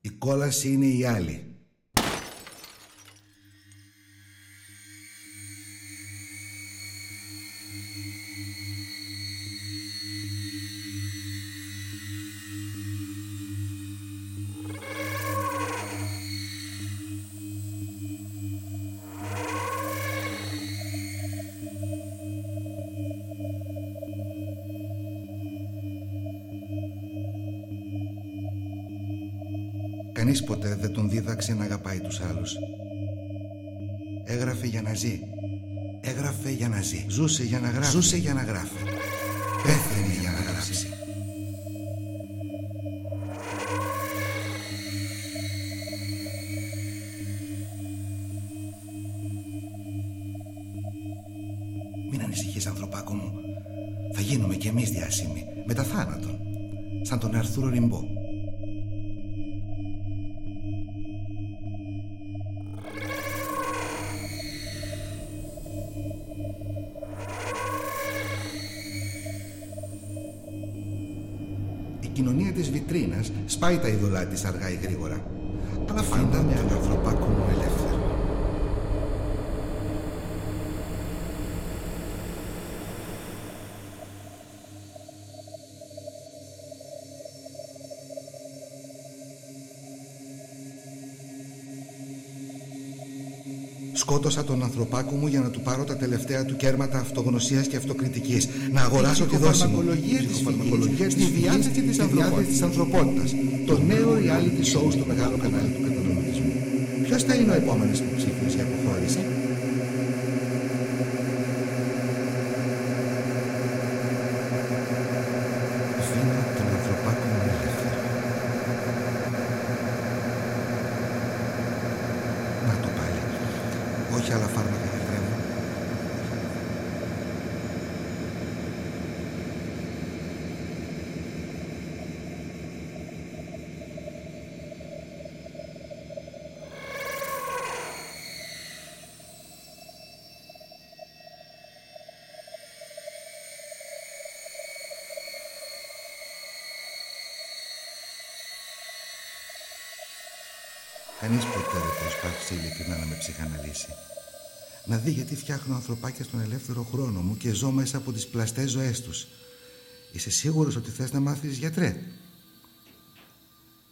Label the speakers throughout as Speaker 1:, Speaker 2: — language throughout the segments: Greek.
Speaker 1: Η κόλαση είναι η άλλη. Κανείς ποτέ δεν τον δίδαξε να αγαπάει τους άλλους. Έγραφε για να ζει. Έγραφε για να ζει. Ζούσε για να γράφει. Ζούσε για να γράφει. Πέθανε για να γράψει. Μην ανησυχείς, ανθρωπάκο μου. Θα γίνουμε κι εμείς διάσημοι. Μετά θάνατον. Σαν τον Αρθούρο Ριμπό. Η κοινωνία της βιτρίνας σπάει τα ειδωλά της αργά ή γρήγορα. Αλλά φαντάμε τον ανθρωπάκο μου ελεύθερο. Σκότωσα τον ανθρωπάκο μου για να του πάρω τα τελευταία του κέρματα αυτογνωσίας και αυτοκριτικής. Να αγοράσω τη δόση μου. Ψυχοφαρμακολογία στη διάθεση της ανθρωπότητας. Το νέο reality show στο μεγάλο κανάλι του καταναλωτισμού. Ποιος θα είναι ο επόμενος υποψήφιος για αποχώρηση? Αφήνω τον ανθρωπάκο μου ελεύθερο. Να το πάλι. Όχι άλλα φάρμακα για τρέμο. Κανείς ποτέ δεν προσπάθησε ειλικρινά να με ψυχαναλύσει. Να δει γιατί φτιάχνω ανθρωπάκια στον ελεύθερο χρόνο μου και ζω μέσα από τις πλαστές ζωές τους. Είσαι σίγουρος ότι θες να μάθεις, γιατρέ?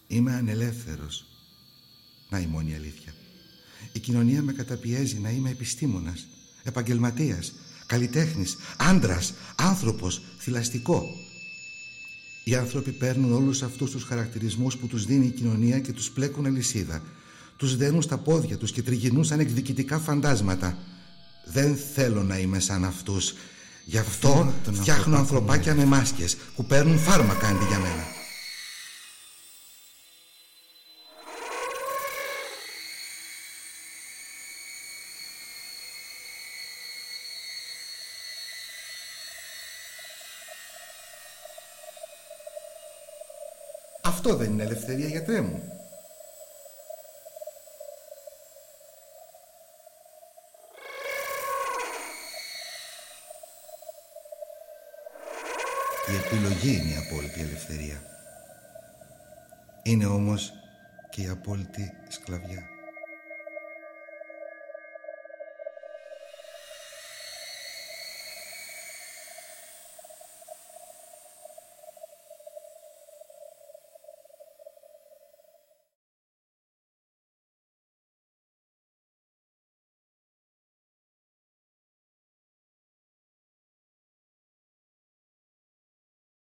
Speaker 1: Είμαι ανελεύθερος. Να η μόνη αλήθεια. Η κοινωνία με καταπιέζει να είμαι επιστήμονας, επαγγελματίας, καλλιτέχνης, άντρας, άνθρωπος, θηλαστικό. Οι άνθρωποι παίρνουν όλους αυτούς τους χαρακτηρισμούς που τους δίνει η κοινωνία και τους πλέκουν αλυσίδα. Τους δένουν στα πόδια τους και τριγυρνούν σαν εκδικητικά φαντάσματα. Δεν θέλω να είμαι σαν αυτούς. Γι' αυτό φτιάχνω ανθρωπάκια με μάσκες που παίρνουν φάρμακα αντί για μένα. Αυτό δεν είναι ελευθερία, γιατρέ μου? Η επιλογή είναι η απόλυτη ελευθερία. Είναι όμως και η απόλυτη σκλαβιά.